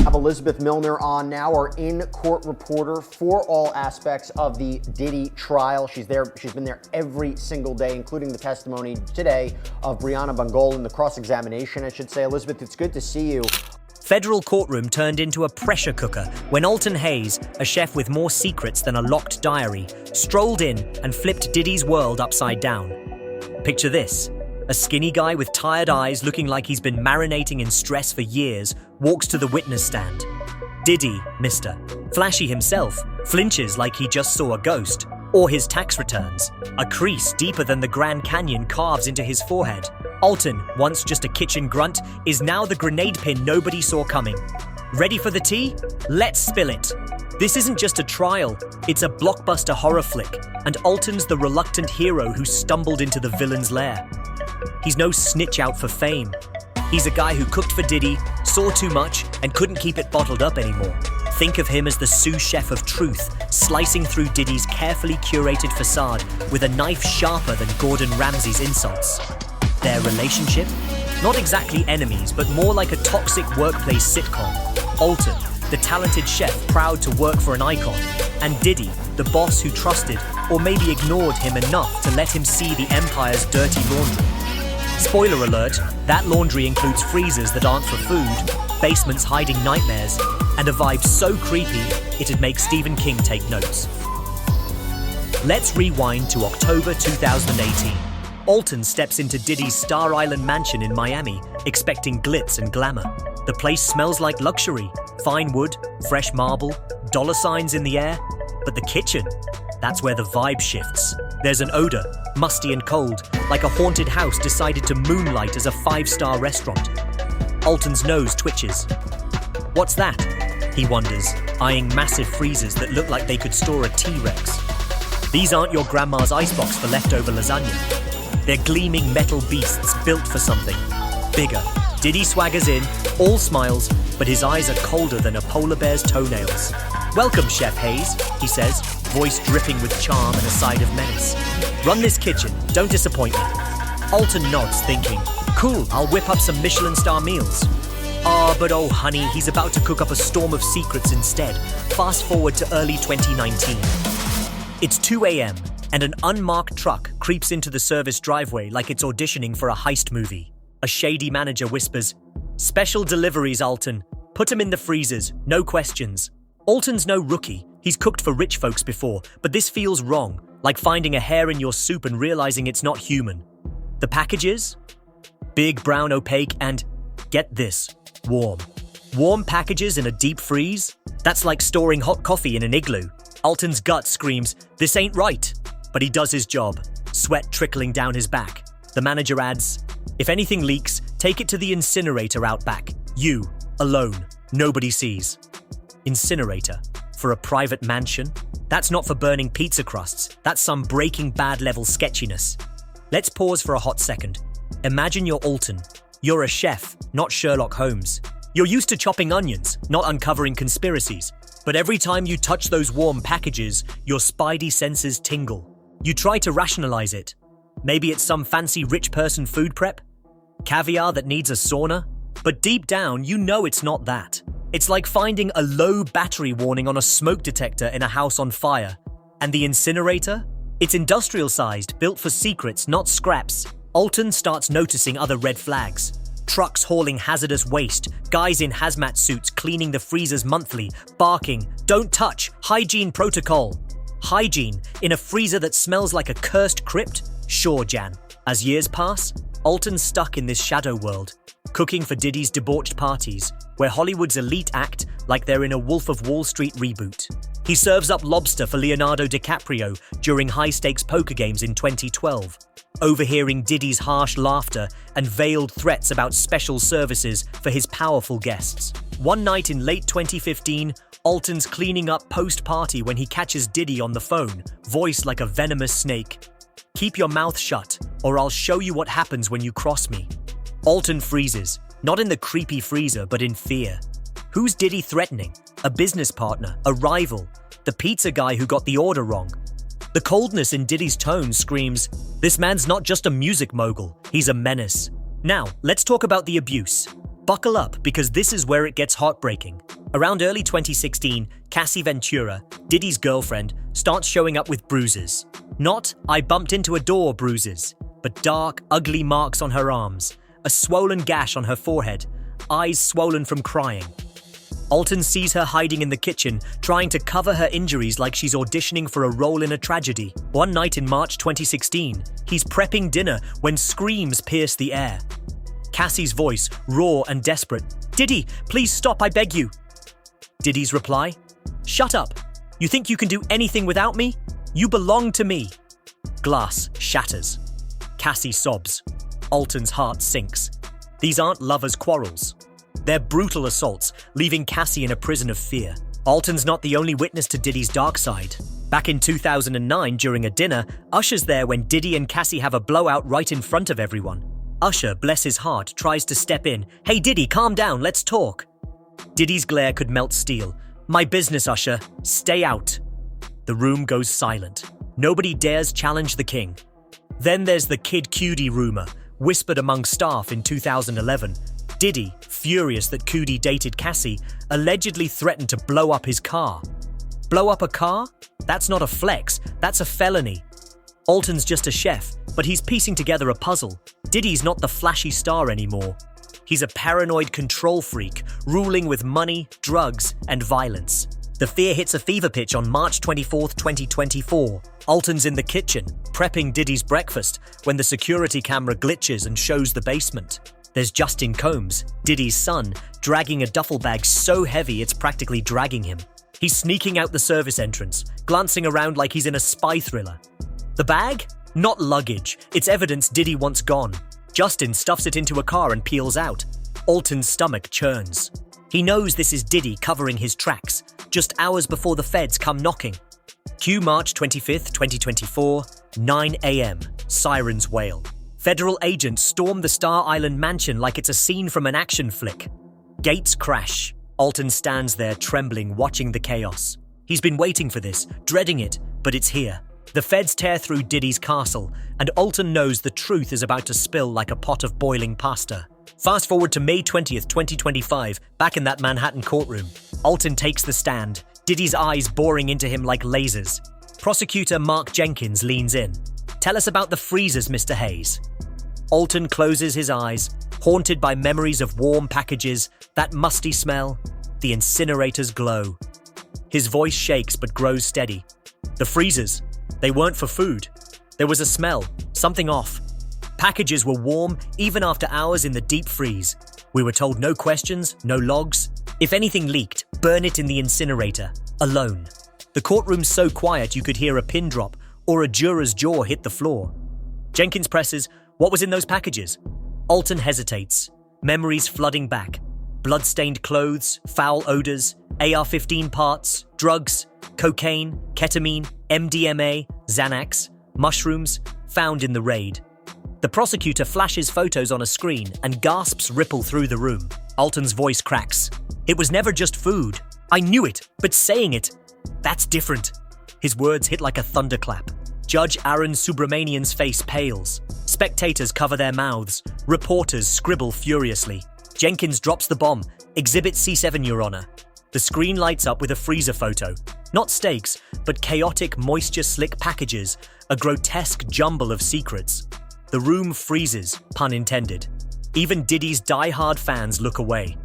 Have Elizabeth Milner on now, our in-court reporter for all aspects of the Diddy trial. She's been there every single day, including the testimony today of Brianna Bangol in the cross-examination, I should say. Elizabeth, it's good to see you. Federal courtroom turned into a pressure cooker when Alton Hayes, a chef with more secrets than a locked diary, strolled in and flipped Diddy's world upside down. Picture this. A skinny guy with tired eyes looking like he's been marinating in stress for years walks to the witness stand. Diddy, mister. Flashy himself, flinches like he just saw a ghost. Or his tax returns. A crease deeper than the Grand Canyon carves into his forehead. Alton, once just a kitchen grunt, is now the grenade pin nobody saw coming. Ready for the tea? Let's spill it. This isn't just a trial, it's a blockbuster horror flick, and Alton's the reluctant hero who stumbled into the villain's lair. He's no snitch out for fame. He's a guy who cooked for Diddy, saw too much, and couldn't keep it bottled up anymore. Think of him as the sous chef of truth, slicing through Diddy's carefully curated facade with a knife sharper than Gordon Ramsay's insults. Their relationship? Not exactly enemies, but more like a toxic workplace sitcom. Alton, the talented chef proud to work for an icon, and Diddy, the boss who trusted or maybe ignored him enough to let him see the empire's dirty laundry. Spoiler alert, that laundry includes freezers that aren't for food, basements hiding nightmares, and a vibe so creepy it'd make Stephen King take notes. Let's rewind to October 2018. Alton steps into Diddy's Star Island mansion in Miami, expecting glitz and glamour. The place smells like luxury, fine wood, fresh marble, dollar signs in the air. But the kitchen, that's where the vibe shifts. There's an odor, musty and cold, like a haunted house decided to moonlight as a 5-star restaurant. Alton's nose twitches. What's that? He wonders, eyeing massive freezers that look like they could store a T-Rex. These aren't your grandma's icebox for leftover lasagna. They're gleaming metal beasts built for something bigger. Diddy swaggers in, all smiles, but his eyes are colder than a polar bear's toenails. "Welcome, Chef Hayes," he says, voice dripping with charm and a side of menace. "Run this kitchen, don't disappoint me." Alton nods, thinking, "Cool, I'll whip up some Michelin star meals." But oh honey, he's about to cook up a storm of secrets instead. Fast forward to early 2019. It's 2 a.m. and an unmarked truck creeps into the service driveway like it's auditioning for a heist movie. A shady manager whispers, "Special deliveries, Alton. Put 'em in the freezers, no questions." Alton's no rookie. He's cooked for rich folks before, but this feels wrong, like finding a hair in your soup and realizing it's not human. The packages? Big, brown, opaque, and, get this, warm. Warm packages in a deep freeze? That's like storing hot coffee in an igloo. Alton's gut screams, "This ain't right." But he does his job, sweat trickling down his back. The manager adds, "If anything leaks, take it to the incinerator out back. You, alone, nobody sees." Incinerator? For a private mansion? That's not for burning pizza crusts. That's some Breaking Bad level sketchiness. Let's pause for a hot second. Imagine you're Alton. You're a chef, not Sherlock Holmes. You're used to chopping onions, not uncovering conspiracies. But every time you touch those warm packages, your spidey senses tingle. You try to rationalize it. Maybe it's some fancy rich person food prep? Caviar that needs a sauna? But deep down, you know it's not that. It's like finding a low battery warning on a smoke detector in a house on fire. And the incinerator? It's industrial-sized, built for secrets, not scraps. Alton starts noticing other red flags. Trucks hauling hazardous waste, guys in hazmat suits cleaning the freezers monthly, barking, "Don't touch, hygiene protocol." Hygiene in a freezer that smells like a cursed crypt? Sure, Jan. As years pass, Alton's stuck in this shadow world, cooking for Diddy's debauched parties, where Hollywood's elite act like they're in a Wolf of Wall Street reboot. He serves up lobster for Leonardo DiCaprio during high-stakes poker games in 2012, overhearing Diddy's harsh laughter and veiled threats about special services for his powerful guests. One night in late 2015, Alton's cleaning up post-party when he catches Diddy on the phone, voiced like a venomous snake. "Keep your mouth shut, or I'll show you what happens when you cross me." Alton freezes, not in the creepy freezer, but in fear. Who's Diddy threatening? A business partner? A rival? The pizza guy who got the order wrong? The coldness in Diddy's tone screams, this man's not just a music mogul, he's a menace. Now, let's talk about the abuse. Buckle up, because this is where it gets heartbreaking. Around early 2016, Cassie Ventura, Diddy's girlfriend, starts showing up with bruises. Not "I bumped into a door" bruises, but dark, ugly marks on her arms, a swollen gash on her forehead, eyes swollen from crying. Alton sees her hiding in the kitchen, trying to cover her injuries like she's auditioning for a role in a tragedy. One night in March 2016, he's prepping dinner when screams pierce the air. Cassie's voice, raw and desperate. "Diddy, please stop, I beg you." Diddy's reply, "Shut up. You think you can do anything without me? You belong to me." Glass shatters. Cassie sobs. Alton's heart sinks. These aren't lovers' quarrels. They're brutal assaults, leaving Cassie in a prison of fear. Alton's not the only witness to Diddy's dark side. Back in 2009, during a dinner, Usher's there when Diddy and Cassie have a blowout right in front of everyone. Usher, bless his heart, tries to step in. "Hey Diddy, calm down, let's talk." Diddy's glare could melt steel. "My business, Usher. Stay out." The room goes silent. Nobody dares challenge the king. Then there's the Kid Cudi rumor, whispered among staff in 2011. Diddy, furious that Cudi dated Cassie, allegedly threatened to blow up his car. Blow up a car? That's not a flex, that's a felony. Alton's just a chef, but he's piecing together a puzzle. Diddy's not the flashy star anymore. He's a paranoid control freak, ruling with money, drugs, and violence. The fear hits a fever pitch on March 24, 2024. Alton's in the kitchen, prepping Diddy's breakfast, when the security camera glitches and shows the basement. There's Justin Combs, Diddy's son, dragging a duffel bag so heavy it's practically dragging him. He's sneaking out the service entrance, glancing around like he's in a spy thriller. The bag? Not luggage. It's evidence Diddy wants gone. Justin stuffs it into a car and peels out. Alton's stomach churns. He knows this is Diddy covering his tracks, just hours before the feds come knocking. Cue March 25th, 2024, 9 a.m. Sirens wail. Federal agents storm the Star Island mansion like it's a scene from an action flick. Gates crash. Alton stands there trembling, watching the chaos. He's been waiting for this, dreading it, but it's here. The feds tear through Diddy's castle, and Alton knows the truth is about to spill like a pot of boiling pasta. Fast forward to May 20th, 2025, back in that Manhattan courtroom. Alton takes the stand, Diddy's eyes boring into him like lasers. Prosecutor Mark Jenkins leans in. "Tell us about the freezers, Mr. Hayes." Alton closes his eyes, haunted by memories of warm packages, that musty smell, the incinerator's glow. His voice shakes but grows steady. The freezers, they weren't for food. There was a smell, something off. Packages were warm even after hours in the deep freeze. We were told no questions, no logs. If anything leaked, burn it in the incinerator, alone. The courtroom's so quiet you could hear a pin drop or a juror's jaw hit the floor. Jenkins presses, "What was in those packages?" Alton hesitates, memories flooding back. Blood-stained clothes, foul odors, AR-15 parts, drugs, cocaine, ketamine, MDMA, Xanax, mushrooms, found in the raid. The prosecutor flashes photos on a screen and gasps ripple through the room. Alton's voice cracks. "It was never just food. I knew it, but saying it, that's different." His words hit like a thunderclap. Judge Aaron Subramanian's face pales. Spectators cover their mouths. Reporters scribble furiously. Jenkins drops the bomb. "Exhibit C7, Your Honor." The screen lights up with a freezer photo. Not steaks, but chaotic, moisture-slick packages, a grotesque jumble of secrets. The room freezes, pun intended. Even Diddy's die-hard fans look away.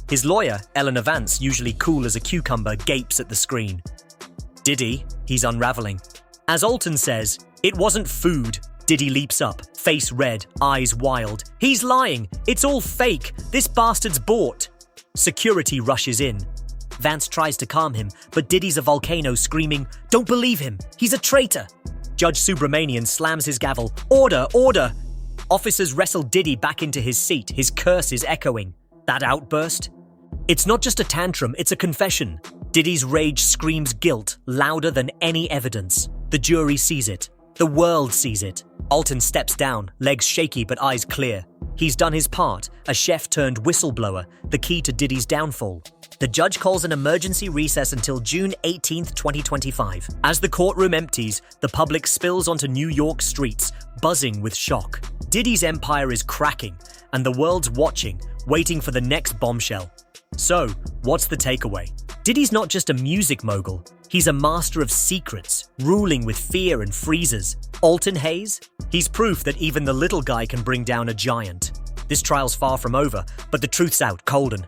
His lawyer, Eleanor Vance, usually cool as a cucumber, gapes at the screen. Diddy, he's unraveling. As Alton says, "It wasn't food." Diddy leaps up, face red, eyes wild. "He's lying! It's all fake! This bastard's bought!" Security rushes in. Vance tries to calm him, but Diddy's a volcano screaming, "Don't believe him! He's a traitor!" Judge Subramanian slams his gavel. "Order! Order!" Officers wrestle Diddy back into his seat, his curses echoing. That outburst? It's not just a tantrum, it's a confession. Diddy's rage screams guilt, louder than any evidence. The jury sees it. The world sees it. Alton steps down, legs shaky but eyes clear. He's done his part, a chef turned whistleblower, the key to Diddy's downfall. The judge calls an emergency recess until June 18th, 2025. As the courtroom empties, the public spills onto New York streets, buzzing with shock. Diddy's empire is cracking, and the world's watching, waiting for the next bombshell. So, What's the takeaway? Diddy's not just a music mogul, he's a master of secrets, ruling with fear and freezes. Alton Hayes? He's proof that even the little guy can bring down a giant. This trial's far from over, but the truth's out cold and